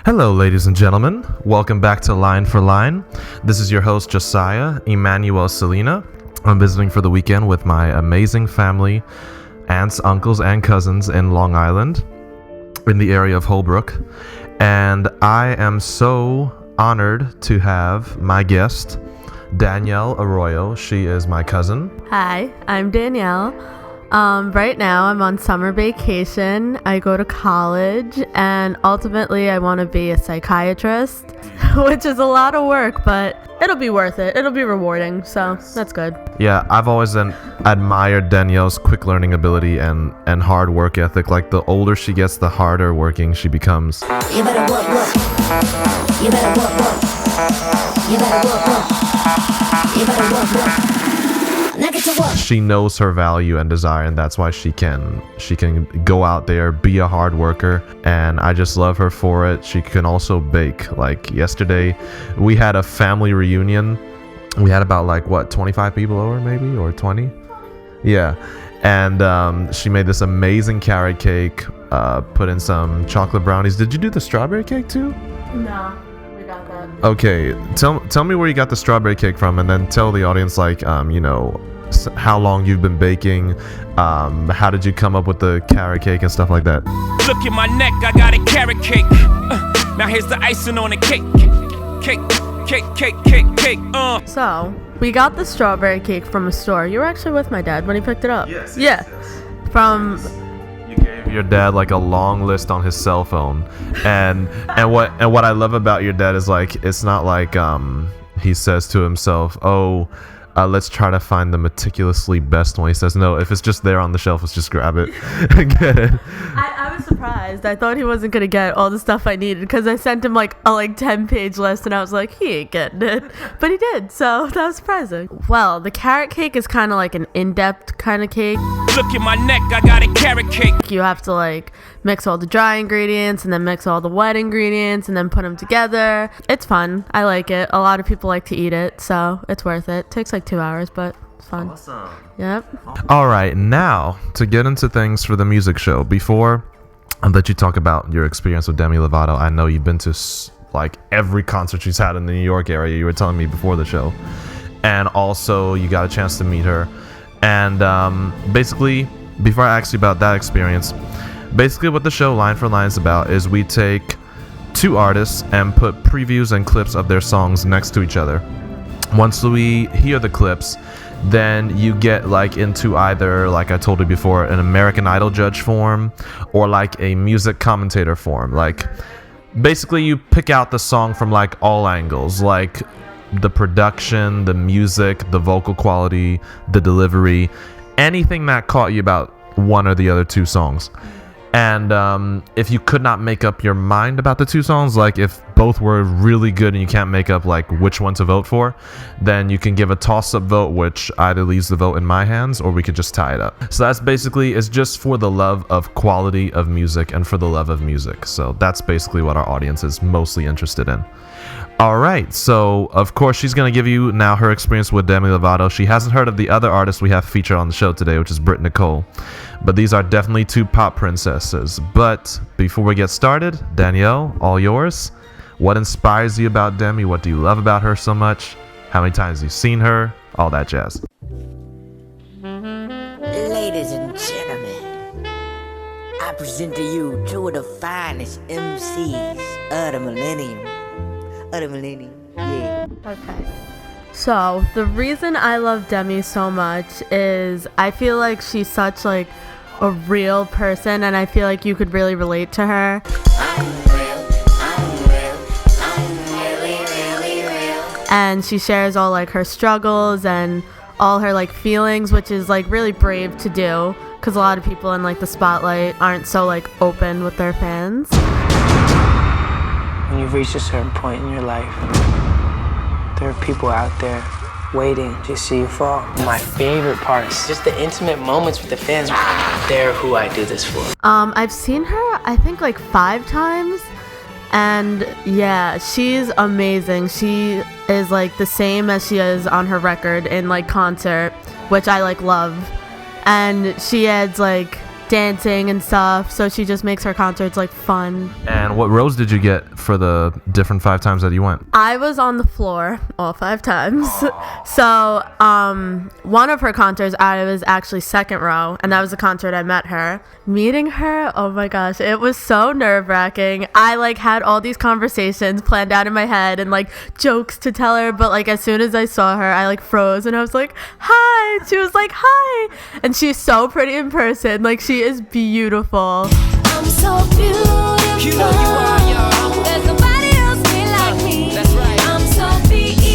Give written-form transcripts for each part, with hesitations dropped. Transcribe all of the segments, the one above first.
Hello, ladies and gentlemen. Welcome back to Line for Line. This is your host, Josiah Emmanuel Selena. I'm visiting for the weekend with my amazing family, aunts, uncles, and cousins in Long Island, in the area of Holbrook. And I am so honored to have my guest, Danielle Arroyo. She is my cousin. Hi, I'm Danielle. Right now I'm on summer vacation. I go to college and ultimately I want to be a psychiatrist, which is a lot of work, but it'll be worth it. It'll be rewarding, so that's good. Yeah, I've always admired Danielle's quick learning ability and hard work ethic. Like, the older she gets, the harder working she becomes. You better work. You better work. You better work. You better work. Now get to work. She knows her value and desire, and that's why she can go out there, be a hard worker, and I just love her for it. She can also bake. Like, yesterday we had a family reunion. We had about 25 people over, maybe, or 20. Yeah. And she made this amazing carrot cake, put in some chocolate brownies. Did you do the strawberry cake too? No, we got that. Okay, tell me where you got the strawberry cake from, and then tell the audience, how long you've been baking, how did you come up with the carrot cake and stuff like that. Look at my neck, I got a carrot cake. Now here's the icing on the cake. Cake. So, we got the strawberry cake from a store. You were actually with my dad when he picked it up. Yes. From... You gave your dad like a long list on his cell phone, and what I love about your dad is, like, it's not like he says to himself, let's try to find the meticulously best one. He says, no, if it's just there on the shelf, let's just grab it and get it. I was surprised. I thought he wasn't going to get all the stuff I needed because I sent him a 10-page list and I was like, he ain't getting it. But he did, so that was surprising. Well, the carrot cake is kind of like an in-depth kind of cake. Look at my neck, I got a carrot cake. You have to mix all the dry ingredients and then mix all the wet ingredients and then put them together. It's fun. I like it. A lot of people like to eat it, so it's worth it. It takes 2 hours, but it's fun. Awesome. Yep. All right, now to get into things for the music show. Before I let you talk about your experience with Demi Lovato, I know you've been to every concert she's had in the New York area. You were telling me before the show, and also you got a chance to meet her. And basically, before I ask you about that experience, basically what the show Line for Line is about is we take two artists and put previews and clips of their songs next to each other. Once we hear the clips, then you get into either, like I told you before, an American Idol judge form or a music commentator form. Basically you pick out the song from all angles, the production, the music, the vocal quality, the delivery, anything that caught you about one or the other two songs. And if you could not make up your mind about the two songs, if both were really good and you can't make up which one to vote for, then you can give a toss-up vote, which either leaves the vote in my hands or we could just tie it up. So that's basically, it's just for the love of quality of music and for the love of music. So that's basically what our audience is mostly interested in. All right, so of course she's going to give you now her experience with Demi Lovato. She hasn't heard of the other artists we have featured on the show today, which is Britt, Nicole. But these are definitely two pop princesses. But before we get started, Danielle, all yours. What inspires you about Demi? What do you love about her so much? How many times have you seen her? All that jazz. Ladies and gentlemen, I present to you two of the finest MCs of the millennium. Yeah. Okay. So, the reason I love Demi so much is I feel like she's such a real person, and I feel like you could really relate to her. I'm really real. And she shares all her struggles and all her feelings, which is really brave to do because a lot of people in the spotlight aren't so open with their fans. When you've reached a certain point in your life, there are people out there waiting to see you fall. My favorite part is just the intimate moments with the fans. They're who I do this for. I've seen her, I think 5 times, and yeah, she's amazing. She is the same as she is on her record in concert, which I love. And she adds dancing and stuff. So she just makes her concerts like fun. And what rows did you get for the different 5 times that you went? I was on the floor all 5 times. So one of her concerts I was actually second row, and that was the concert I met her. Meeting her, oh my gosh, it was so nerve-wracking. I like had all these conversations planned out in my head and like jokes to tell her, but like as soon as I saw her, I like froze and I was like, hi. She was like, hi. And she's so pretty in person. Like, she is beautiful. I'm so beautiful. You know you are, y'all. There's nobody else be like me. That's right. I'm so beautiful.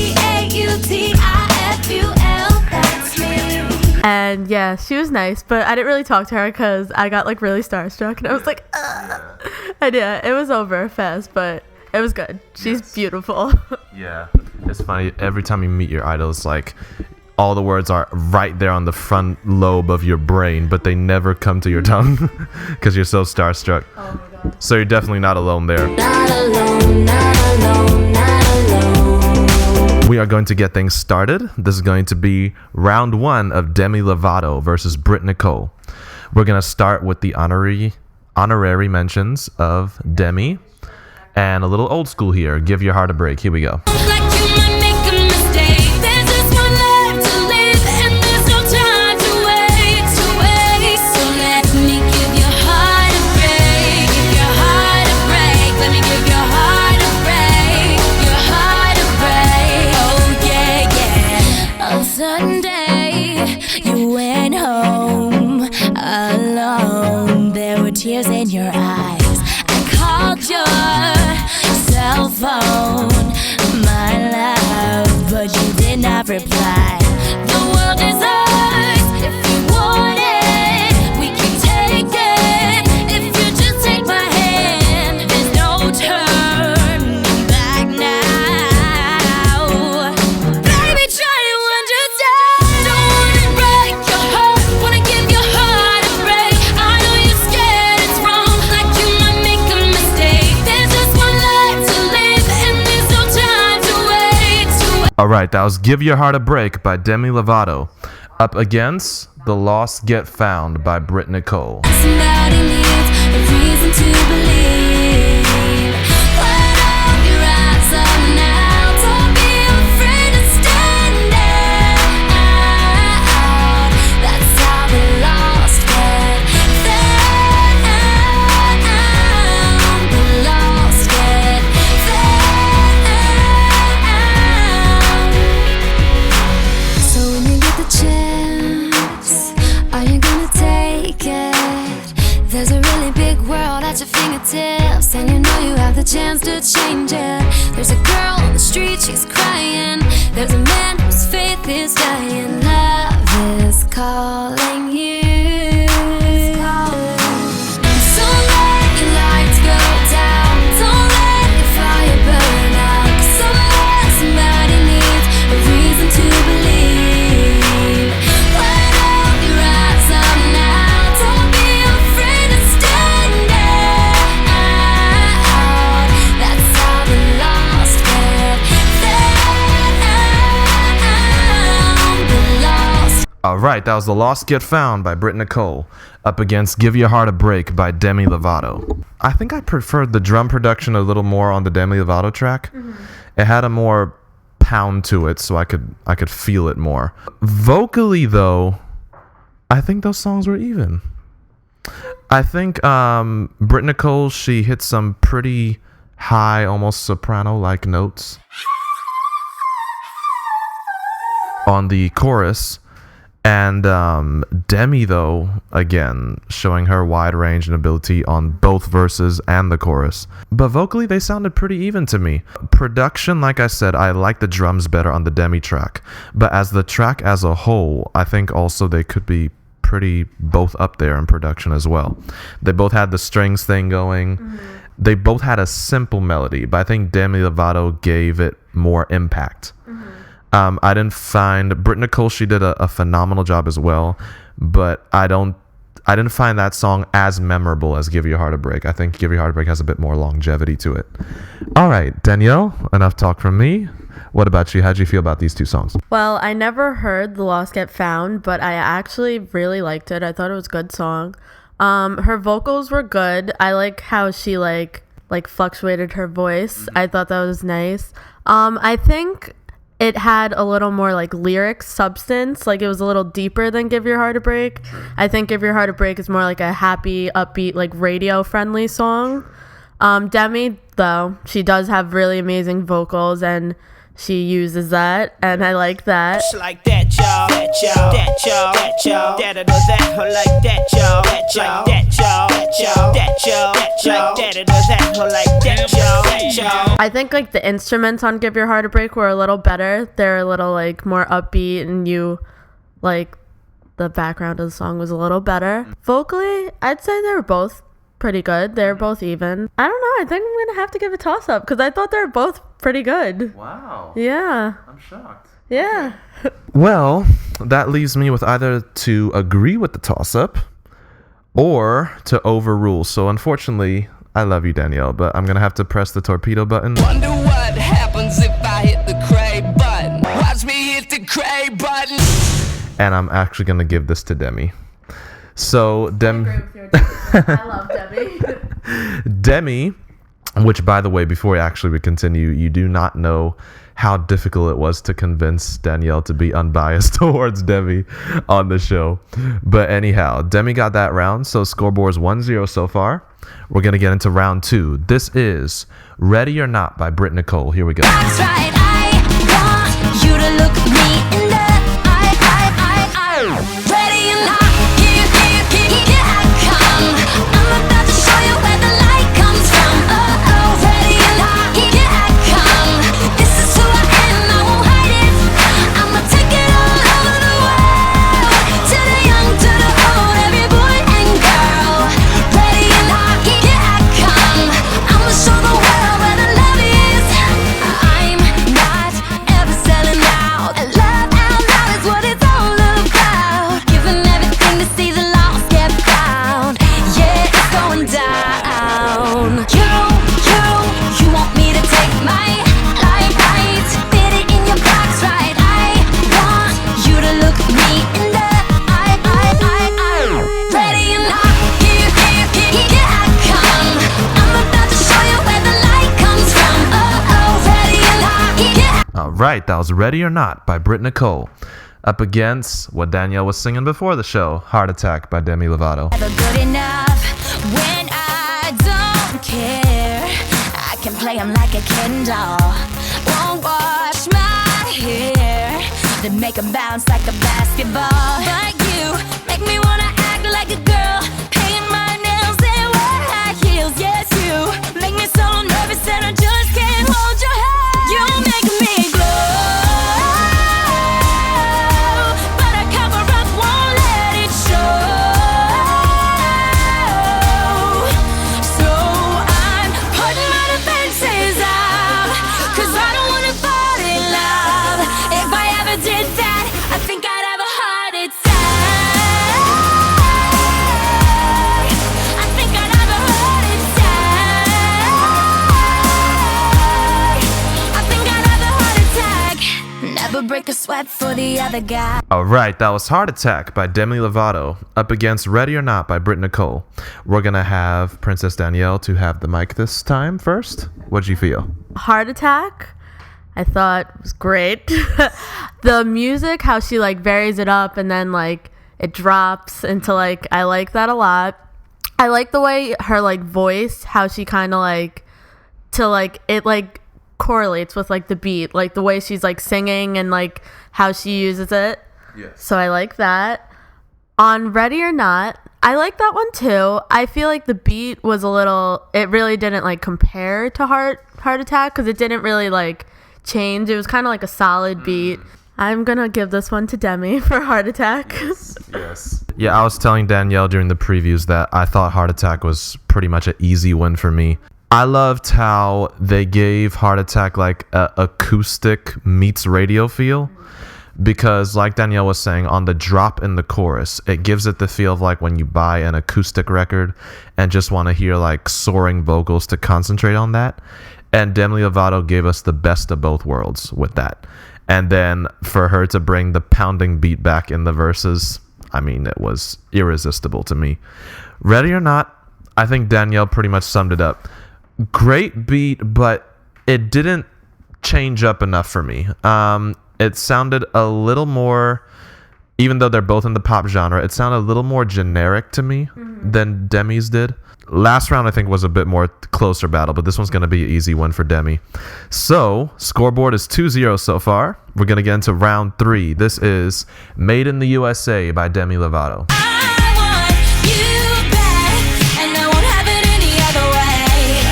That's me. And yeah, she was nice, but I didn't really talk to her because I got like really starstruck and I was like, ugh. And yeah, it was over fast, but it was good. She's beautiful. Yeah, it's funny. Every time you meet your idol, it's like all the words are right there on the front lobe of your brain, but they never come to your tongue because you're so starstruck. Oh my God. So you're definitely not alone there. Not alone, not alone, not alone. We are going to get things started. This is going to be round 1 of Demi Lovato versus Britt Nicole. We're going to start with the honorary mentions of Demi and a little old school here. Give your heart a break. Here we go. Like you might make a mistake. There's just one life to live, and there's no time to waste. So let me give your heart a break. Give your heart a break. Let me give your heart a break. Your heart a break. Oh yeah, yeah. On Sunday, you went home alone. There were tears in your eyes. I called your cell phone, my love, but you did not reply. The world is ours. If you want it, we can take it. If you just take my hand, there's no turning back now. Baby, try to understand. Don't wanna break your heart, wanna give your heart a break. I know you're scared it's wrong, like you might make a mistake. There's just one life to live, and there's no time to wait. All right, that was Give Your Heart a Break by Demi Lovato up against The Lost Get Found by Britt Nicole. Somebody needs a reason to believe. Put up your eyes up now. Don't be afraid to stand out. That's how the lost get found. The lost get found. So when you get the chance, are you gonna take it? There's a really big world at your fingertips, and you know you have the chance to change it. There's a girl on the street, she's crying. There's a man whose faith is dying. Love is calling you. So let your lights go down. Don't let your fire burn out. 'Cause somebody needs a reason to believe. Put up your eyes up now. Don't be afraid to stand out. That's how the lost get found. The lost. All right, that was The Lost Get Found by Britt Nicole up against Give Your Heart a Break by Demi Lovato. I think I preferred the drum production a little more on the Demi Lovato track. It had a more pound to it, so I could feel it more. Vocally, though, I think those songs were even. I think Britt Nicole, she hit some pretty high, almost soprano-like notes on the chorus. And Demi, though, again, showing her wide range and ability on both verses and the chorus. But vocally, they sounded pretty even to me. Production, like I said, I like the drums better on the Demi track. But as the track as a whole, I think also they could be pretty both up there in production as well. They both had the strings thing going. They both had a simple melody, but I think Demi Lovato gave it more impact. I didn't find Britt Nicole, she did a phenomenal job as well, but I didn't find that song as memorable as Give Your Heart a Break. I think Give Your Heart a Break has a bit more longevity to it. All right, Danielle, enough talk from me. What about you? How'd you feel about these two songs? Well, I never heard The Lost Get Found, but I actually really liked it. I thought it was a good song. Her vocals were good. I like how she like fluctuated her voice. I thought that was nice. I think it had a little more like lyric substance. Like it was a little deeper than Give Your Heart a Break. I think Give Your Heart a Break is more like a happy, upbeat, like radio friendly song. Demi, though, she does have really amazing vocals and she uses that, and I like that. It's like that, y'all. That, y'all. That, y'all. That, y'all. That, that, like that, y'all. That, y'all. That, y'all. That, y'all. That, y'all. Like that, like that, y'all. That, y'all. I think like the instruments on Give Your Heart a Break were a little better. They're a little like more upbeat, and you like the background of the song was a little better. Vocally, I'd say they were both pretty good. They're both even. I don't know. I think I'm gonna have to give a toss up because I thought they were both pretty good. Wow. Yeah. I'm shocked. Yeah. Well, that leaves me with either to agree with the toss-up or to overrule. So unfortunately, I love you, Danielle, but I'm going to have to press the torpedo button. Wonder what happens if I hit the cray button. Watch me hit the cray button. And I'm actually going to give this to Demi. So, I love Demi. Demi, which, by the way, before we continue, you do not know how difficult it was to convince Danielle to be unbiased towards Demi on the show. But anyhow, Demi got that round, so scoreboard's 1-0 so far. We're going to get into round 2. This is Ready or Not by Britt Nicole. Here we go. That's right, I want you to look me in the eye. Ready or not, here I come. I'm about to show you where the light comes from. Oh, ready or not, here I come. This is who I am, I won't hide it. I'ma take it all over the world. To the young, to the old, every boy and girl. Ready or not, here I come. I'ma show the world where the love is. I'm not ever selling out. Love out loud is what it's all about. Giving everything to see the lost get found. Yeah, it's going down. You want me to take my life right? Fit it in your box, right? I want you to look me in the eye. Ready or not, here I come. I'm about to show you where the light comes from. Oh, ready or not, here All right, that was Ready or Not by Britt Nicole. Up against what Danielle was singing before the show, Heart Attack by Demi Lovato. never good enough when I don't care. I can play 'em like a Ken doll. Won't wash my hair, then make 'em bounce like a basketball. But you make me wanna act like a girl, paint my nails and wear high heels. Yes, you make me so nervous and I just can't hold your hand. You make me glow, but I cover up, won't let it show. So I'm putting my defenses out, 'cause I don't wanna fall in love. If I ever did that, I think I'd have a heart attack. I think I'd have a heart attack. I think I'd have a heart attack. Never break a sweat for the other guy. All right, that was Heart Attack by Demi Lovato up against Ready or Not by Britt Nicole. We're going to have Princess Danielle to have the mic this time first. What'd you feel? Heart Attack, I thought was great. The music, how she like varies it up and then like it drops into like, I like that a lot. I like the way her like voice, how she kind of like to like it like correlates with like the beat, like the way she's like singing and like how she uses it. Yes. So I like that. On Ready or Not, I like that one too. I feel like the beat was a little, it really didn't like compare to Heart Attack because it didn't really like change. It was kind of like a solid beat. I'm gonna give this one to Demi for Heart Attack. Yes. Yeah, I was telling Danielle during the previews that I thought Heart Attack was pretty much an easy win for me. I loved how they gave Heart Attack like a acoustic meets radio feel. Because like Danielle was saying, on the drop in the chorus, it gives it the feel of like when you buy an acoustic record and just want to hear like soaring vocals to concentrate on that. And Demi Lovato gave us the best of both worlds with that. And then for her to bring the pounding beat back in the verses, I mean, it was irresistible to me. Ready or Not, I think Danielle pretty much summed it up. Great beat, but it didn't change up enough for me. It sounded a little more, even though they're both in the pop genre, it sounded a little more generic to me than Demi's did. Last round, I think, was a bit more closer battle, but this one's going to be an easy one for Demi. So, scoreboard is 2-0 so far. We're going to get into round 3. This is Made in the USA by Demi Lovato. I want you back, and I won't have it any other way.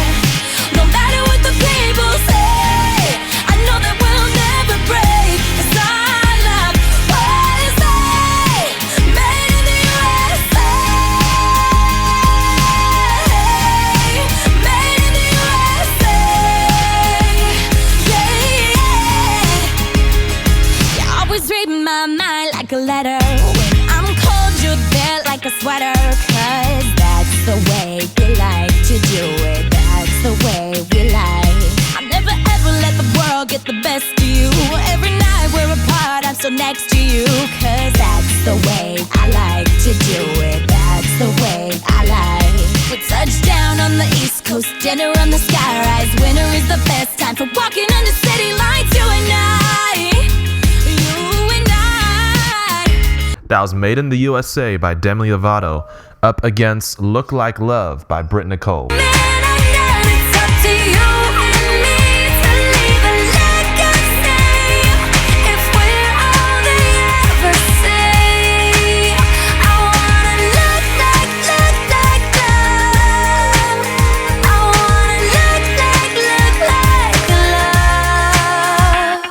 No matter what the people say, I know that we'll never break. 'Cause I love what you say. Made in the USA. Made in the USA. Yeah, yeah. You're always reading my mind like a letter. When I'm cold, you're there like a sweater. 'Cause that's the way we like to do it. That's the way we like. I'll never ever let the world get the best of you. Every night we're apart, I'm still next to you. 'Cause that's the way I like to do it. That's the way I like. We touch down on the East Coast, dinner on the skyrise. Winter is the best time for walking under city lights. You and I. You and I. That was Made in the USA by Demi Lovato, up against Look Like Love by Britt Nicole. Man, I know it's up to you and me to leave a legacy. If we're all they ever say, I wanna look like love. I wanna look like love.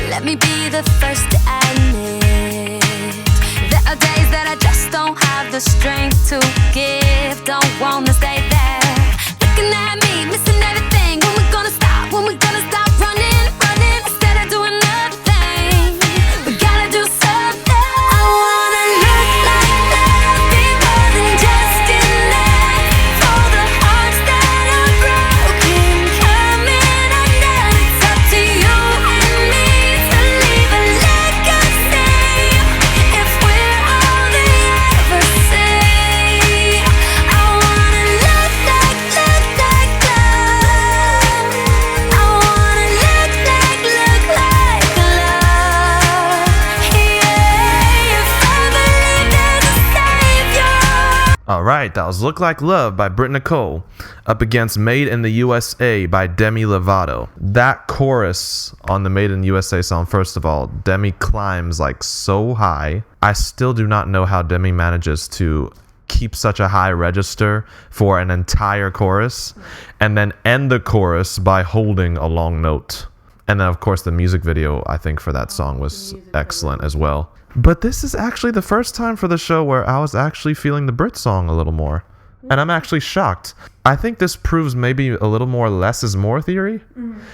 Let me be the first to admit there are days that I just don't have the strength to give. Don't wanna stay there. Looking at me, missing everything. When we gonna stop? When we gonna stop running, running instead of doing nothing? We gotta do something. I wanna look like love, be more than just enough for the hearts that are broken. Coming undone. It's up to you and me to leave a legacy. If we're all they ever say, I wanna look like love. I wanna look like love. Yeah, if I believe there's a savior. All right, that was Look Like Love by Britt Nicole, up against Made in the USA by Demi Lovato. That chorus on the Made in the USA song, first of all, Demi climbs like so high. I still do not know how Demi manages to keep such a high register for an entire chorus and then end the chorus by holding a long note. And then, of course, the music video, I think, for that song was excellent as well. But this is actually the first time for the show where I was actually feeling the Brit song a little more. And I'm actually shocked. I think this proves maybe a little more less is more theory.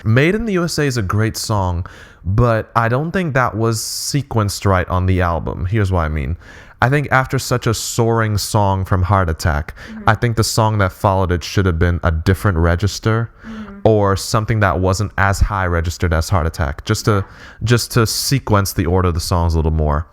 Made in the USA is a great song, but I don't think that was sequenced right on the album. Here's what I mean. I think after such a soaring song from Heart Attack, I think the song that followed it should have been a different register or something that wasn't as high registered as Heart Attack, just to sequence the order of the songs a little more.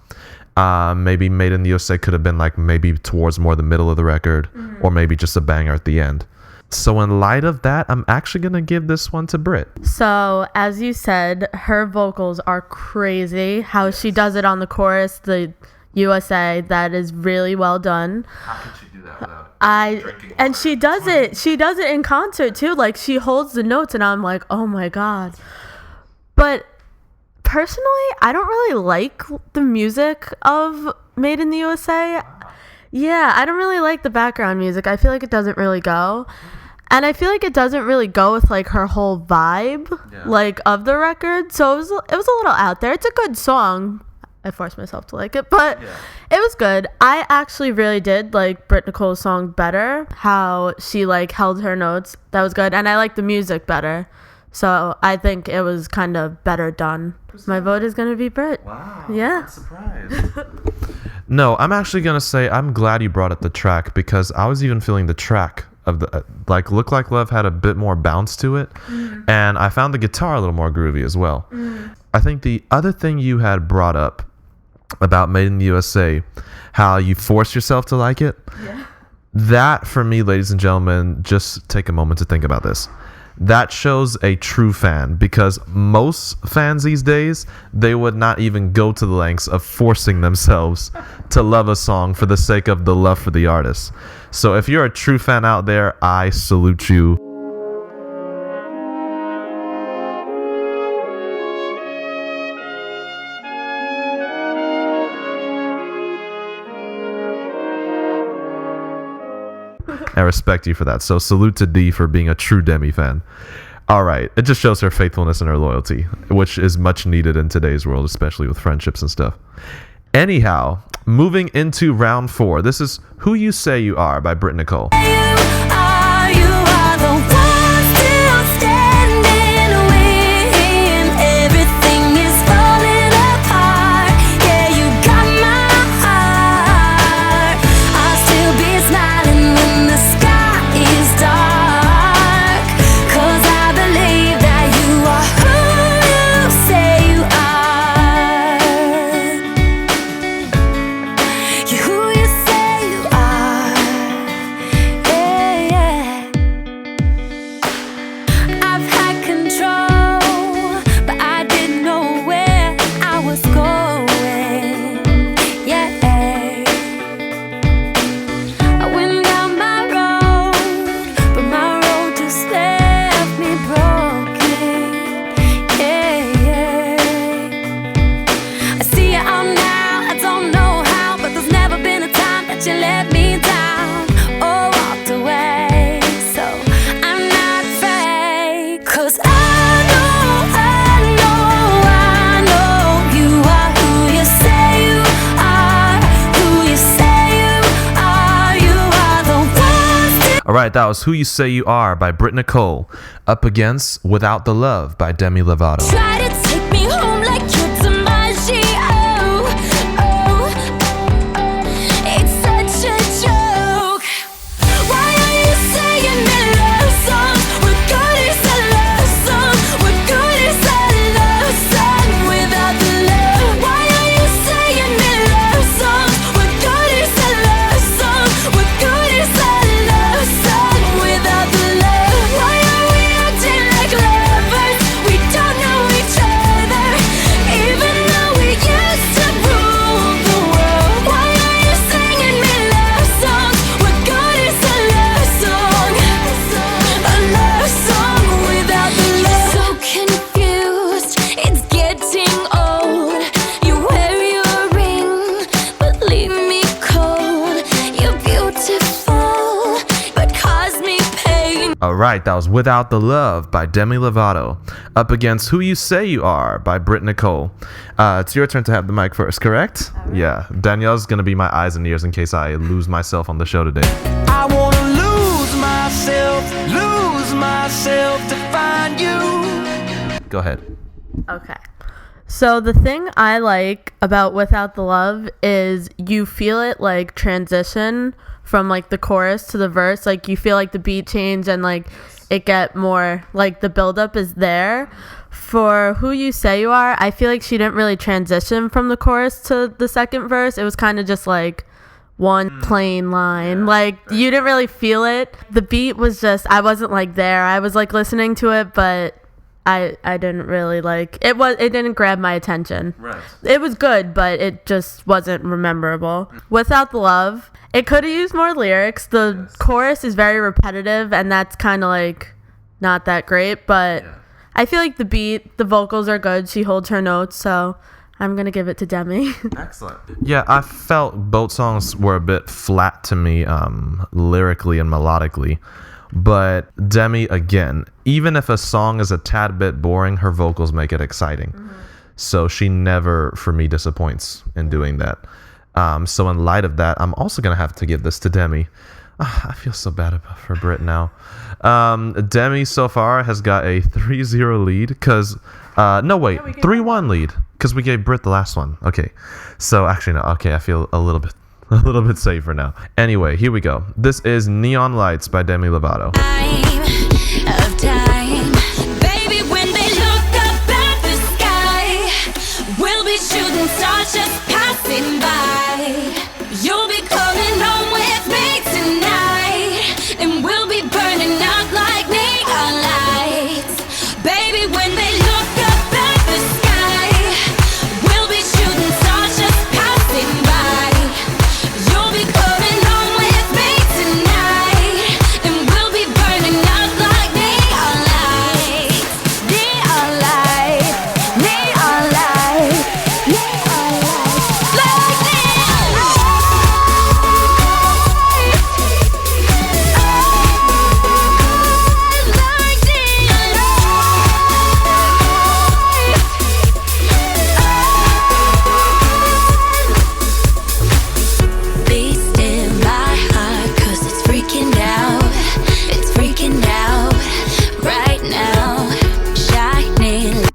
Maybe Made in the USA could have been like maybe towards more the middle of the record, or maybe just a banger at the end. So in light of that, I'm actually going to give this one to Britt. So, as you said, her vocals are crazy. How she does it on the chorus, the USA, that is really well done. How can she do that without And she does it in concert too. Like, she holds the notes and I'm like, oh my God. But personally, I don't really like the music of Made in the USA. Yeah, I don't really like the background music. I feel like it doesn't really go. And I feel like it doesn't really go with like her whole vibe, like of the record. So it was a little out there. It's a good song. I forced myself to like it, but it was good. I actually really did like Britt Nicole's song better. How she like held her notes. That was good. And I like the music better. So I think it was kind of better done. My vote is going to be Britt. Wow. Yeah. Surprise. No, I'm actually going to say I'm glad you brought up the track, because I was even feeling the track of the like Look Like Love had a bit more bounce to it, and I found the guitar a little more groovy as well. I think the other thing you had brought up about Made in the USA, how you force yourself to like it. Yeah. That, for me, ladies and gentlemen, just take a moment to think about this. That shows a true fan, because most fans these days, they would not even go to the lengths of forcing themselves to love a song for the sake of the love for the artist. So if you're a true fan out there, I salute you. I respect you for that. So salute to D for being a true Demi fan. All right. It just shows her faithfulness and her loyalty, which is much needed in today's world, especially with friendships and stuff. Anyhow, moving into round 4. This is Who You Say You Are by Britt Nicole. You are the one still standing when everything is falling apart. Yeah, you got my heart. I'll still be smiling when the sky is dark, 'cause I believe that you are who you say you are. You're who you say you are. Yeah, yeah. I've had control, but I didn't know where I was going. Yeah. I went down my road, but my road just left me broken. Yeah, yeah. I see you out now, I don't know how, but there's never been a time that you let me down or walked away. So I'm not fake, 'cause I know you are who you say you are, who you say you are. You are the one. All right, that was Who You Say You Are by Britt Nicole, up against Without the Love by Demi Lovato. Try to take me home like you're DiMaggio. Oh, it's such a joke. Why are you saying me love songs? What good is a love song? What good is a love song without the love? Why are you saying me love songs? What good is a love song? What good is a love song without the love? Why are we acting like lovers? We don't know each other, even though we used to rule the world. Why are you singing me love songs? What good is a love song? A love song without the love. So confused, it's getting old. You wear your ring, but leave me cold. You're beautiful, but cause me pain. All right, that was Without the Love by Demi Lovato, up against Who You Say You Are by Britt Nicole. It's your turn to have the mic first, correct? Yeah. Danielle's going to be my eyes and ears in case I lose myself on the show today. I wanna lose myself to find you. Go ahead. Okay. So the thing I like about Without the Love is you feel it like transition from like the chorus to the verse. Like you feel like the beat change and like it get more like the buildup is there. For Who You Say You Are, I feel like she didn't really transition from the chorus to the second verse. It was kind of just like one plain line. Like you didn't really feel it. The beat was just, I wasn't like there. I was like listening to it, but I didn't really like it. It didn't grab my attention. Right. It was good, but it just wasn't memorable. Without the Love, it could have used more lyrics. The chorus is very repetitive, and that's kind of like not that great, but I feel like the beat, the vocals are good. She holds her notes, so I'm gonna give it to Demi. Excellent. Yeah, I felt both songs were a bit flat to me, lyrically and melodically. But Demi, again, even if a song is a tad bit boring, her vocals make it exciting. So she never, for me, disappoints in doing that. So in light of that, I'm also going to have to give this to Demi. I feel so bad for Britt now. Demi so far has got a 3-0 lead because... no, wait. 3-1 lead because we gave Britt the last one. Okay. So actually, no. Okay, I feel a little bit safer now. Anyway, here we go. This is Neon Lights by Demi Lovato. Of time, baby, when they look up at the sky, we'll be shooting stars just passing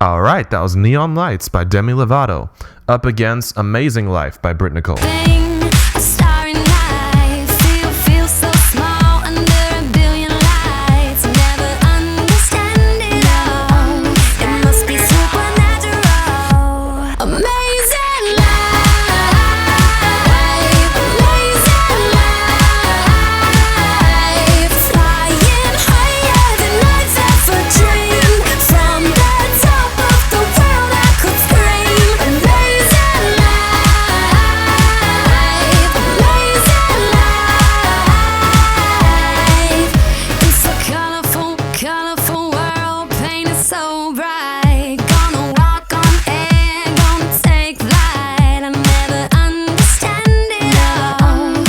All right, that was Neon Lights by Demi Lovato, up against Amazing Life by Britt Nicole. A starry night, feel so small under a billion lights. Never understand it all. It must be supernatural. Amazing life, amazing life. Flying higher than I've ever dreamed. From the top of the world I could scream. Amazing life, amazing life. It's a colorful, colorful world, painted so bright. Gonna walk on air, gonna take flight. I never understand it all.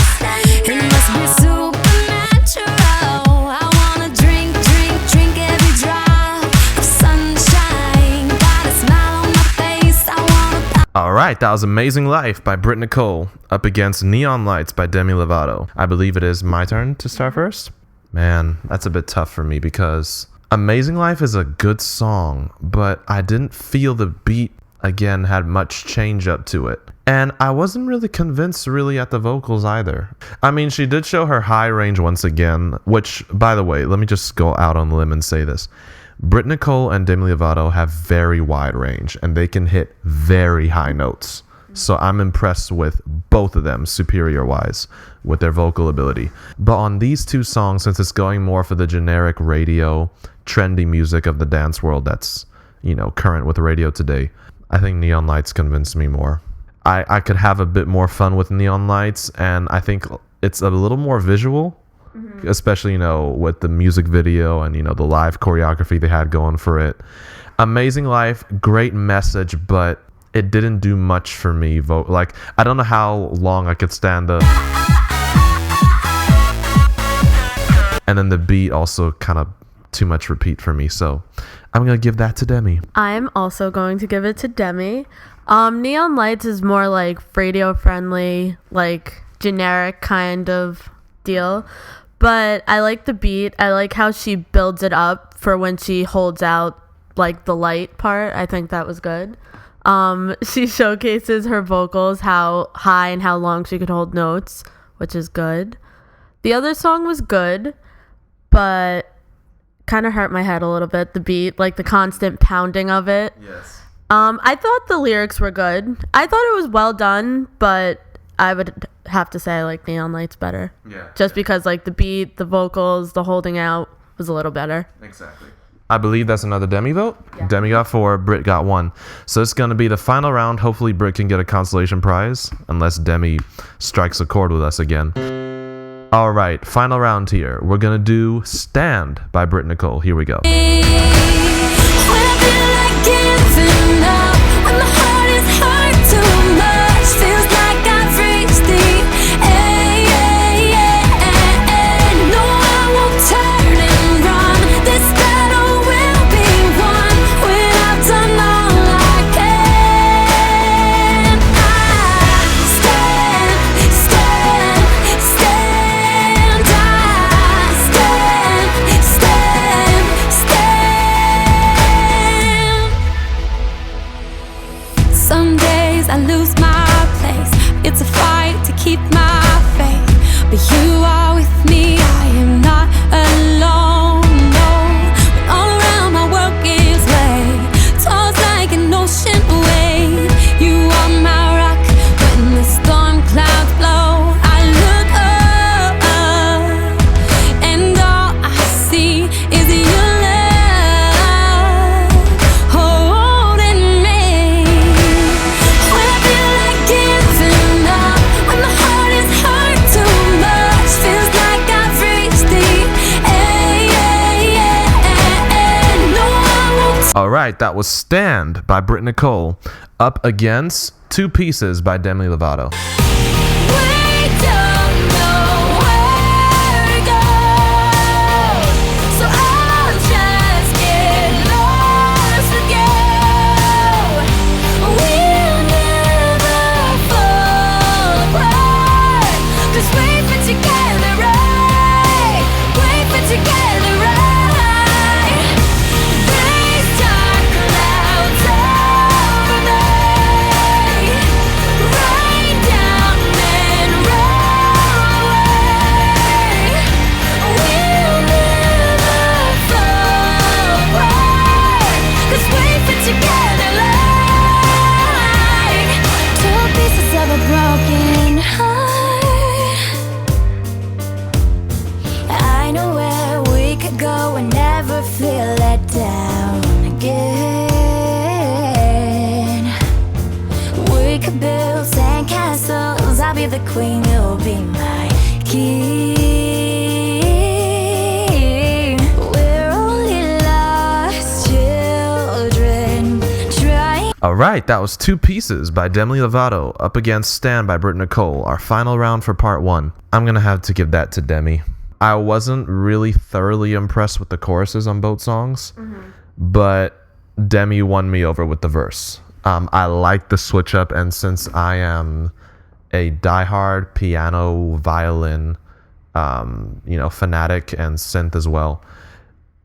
It must be supernatural. I wanna drink, drink, drink every drop of sunshine. Got a smile on my face. I wanna All right, that was Amazing Life by Britt Nicole, up against Neon Lights by Demi Lovato. I believe it is my turn to start first. Man, that's a bit tough for me because Amazing Life is a good song, but I didn't feel the beat, again, had much change up to it. And I wasn't really convinced really at the vocals either. I mean, she did show her high range once again, which, by the way, let me just go out on a limb and say this. Britt Nicole and Demi Lovato have very wide range, and they can hit very high notes. So I'm impressed with both of them, superior-wise, with their vocal ability. But on these two songs, since it's going more for the generic radio, trendy music of the dance world that's, you know, current with radio today, I think Neon Lights convinced me more. I could have a bit more fun with Neon Lights, and I think it's a little more visual, especially, you know, with the music video and, you know, the live choreography they had going for it. Amazing Life, great message, but it didn't do much for me. Like, I don't know how long I could stand the... And then the beat also kind of too much repeat for me, so I'm going to give that to Demi. I'm also going to give it to Demi. Neon Lights is more like radio friendly, like generic kind of deal. But I like the beat. I like how she builds it up for when she holds out like the light part. I think that was good. She showcases her vocals, how high and how long she could hold notes, which is good. The other song was good, but kind of hurt my head a little bit. The beat, like the constant pounding of it. Yes. I thought the lyrics were good. I thought it was well done, but I would have to say I like Neon Lights better. Yeah. Just because like the beat, the vocals, the holding out was a little better. Exactly. I believe that's another Demi vote. Yeah. Demi got 4, Britt got 1. So it's going to be the final round. Hopefully Britt can get a consolation prize, unless Demi strikes a chord with us again. All right, final round here. We're going to do Stand by Britt Nicole. Here we go. When I feel like giving up, when my heart is hurt too much, feels like I've reached the end. No, I won't turn and run. This battle will be won when I've done all I can. I stand, stand, stand. I stand, stand, stand. Some days I lose my place. It's a fight to keep my faith, but you are with me. I am not alone. No, when all around my world gives way, tossed like an ocean wave. You are my rock when the storm clouds blow. I look up, and all I see is your love holding me. When I feel like giving up, when my heart is hurt too much, feels like I've reached the end. No, I won't. All right, that was Stand by Britt Nicole, up against Two Pieces by Demi Lovato. We don't know where to go, so I'll just get lost with you. We'll never fall apart, 'cause we've been together right. We've been together right. These dark clouds All right, that was Two Pieces by Demi Lovato up against Stand by Britt Nicole, our final round for part 1. I'm going to have to give that to Demi. I wasn't really thoroughly impressed with the choruses on both songs, but Demi won me over with the verse. I like the switch up, and since I am a diehard piano, violin, fanatic and synth as well,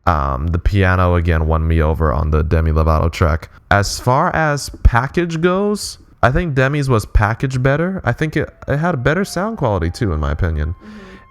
the piano again won me over on the Demi Lovato track. As far as package goes, I think Demi's was packaged better. I think it had a better sound quality too, in my opinion.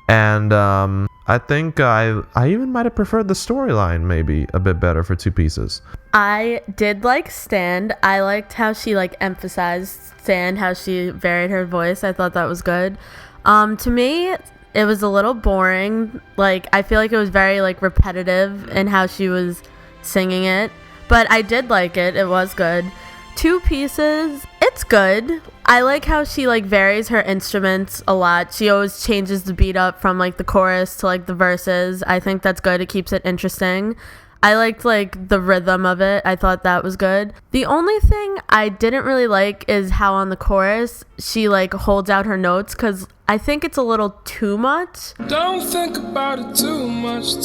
And I think I even might have preferred the storyline maybe a bit better for Two Pieces. I did like Stand. I liked how she emphasized Stand, how she varied her voice. I thought that was good. To me, it was a little boring. I feel like it was very repetitive in how she was singing it. But I did like it. It was good. Two Pieces, it's good. I like how she varies her instruments a lot. She always changes the beat up from the chorus to the verses. I think that's good. It keeps it interesting. I liked the rhythm of it. I thought that was good. The only thing I didn't really like is how on the chorus she holds out her notes, because I think it's a little too much. Don't think about it too much.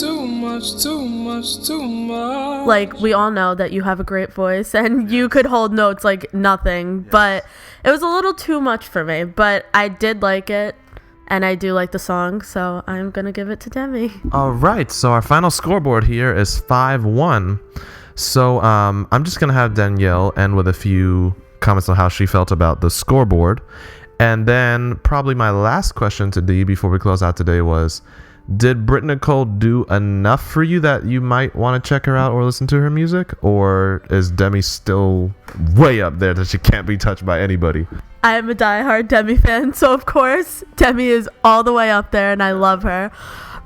We all know that you have a great voice and you could hold notes like nothing, but it was a little too much for me. But I did like it. And I do like the song, so I'm going to give it to Demi. All right, so our final scoreboard here is 5-1. So I'm just going to have Danielle end with a few comments on how she felt about the scoreboard. And then probably my last question to Dee before we close out today was, did Britt Nicole do enough for you that you might want to check her out or listen to her music? Or is Demi still way up there that she can't be touched by anybody? I am a diehard Demi fan, so of course Demi is all the way up there and I love her.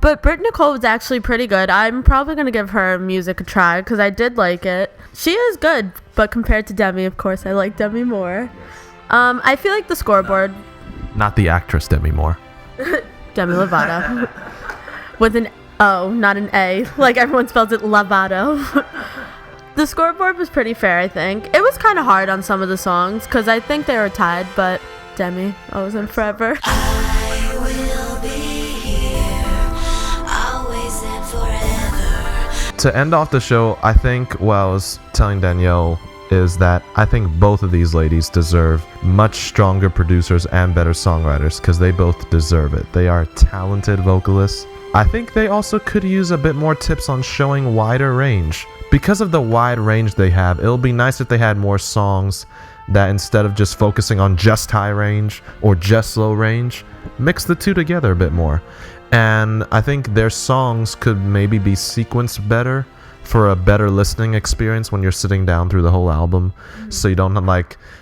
But Britt Nicole was actually pretty good. I'm probably going to give her music a try because I did like it. She is good, but compared to Demi, of course, I like Demi more. I feel like the scoreboard... Not the actress Demi Moore. Demi Lovato. With an O, not an A. Everyone spells it Lovato. The scoreboard was pretty fair, I think. It was kind of hard on some of the songs because I think they were tied, but Demi, always and forever. I will be here, always and forever. To end off the show, I think what I was telling Danielle is that I think both of these ladies deserve much stronger producers and better songwriters because they both deserve it. They are talented vocalists. I think they also could use a bit more tips on showing wider range. Because of the wide range they have, it'll be nice if they had more songs that instead of just focusing on just high range or just low range, mix the two together a bit more. And I think their songs could maybe be sequenced better for a better listening experience when you're sitting down through the whole album. So you don't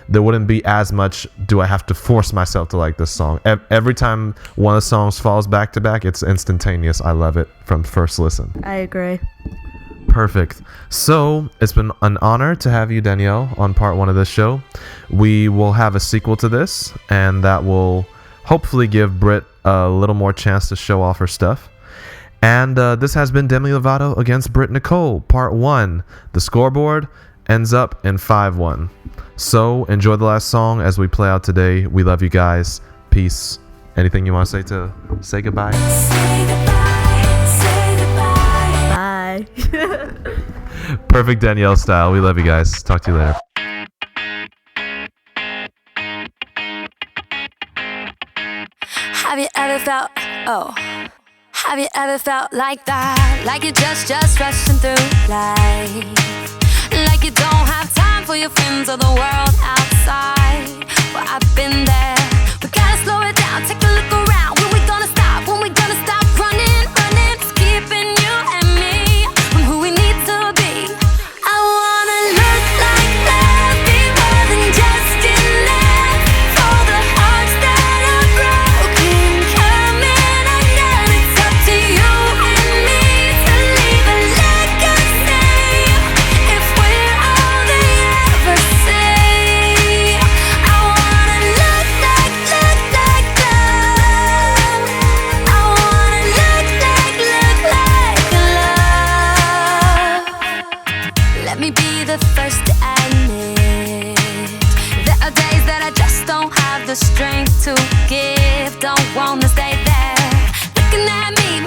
there wouldn't be as much, do I have to force myself to like this song? Every time one of the songs falls back to back, it's instantaneous. I love it from first listen. I agree. Perfect. So it's been an honor to have you, Danielle, on part 1 of this show. We will have a sequel to this, and that will hopefully give Britt a little more chance to show off her stuff. And this has been Demi Lovato against Britt Nicole, part 1. The scoreboard ends up in 5-1. So enjoy the last song as we play out today. We love you guys. Peace. Anything you want to say goodbye? Say goodbye. Bye. Perfect Danielle style. We love you guys. Talk to you later. Have you ever felt like that? Like you're just rushing through life, like you don't have time for your friends or the world outside. Well, I've been there. We gotta slow it down, take a look around. When we gonna stop? When we gonna stop running? It's keeping you and me from who we need to be. I wanna look like love, be more than just enough for the hearts that are broken. Coming undone, it's up to you and me to leave a legacy. If we're all they ever say, I wanna look like love. I wanna look like love. Let me be the first to admit Of days that I just don't have the strength to give. Don't wanna stay there. Looking at me,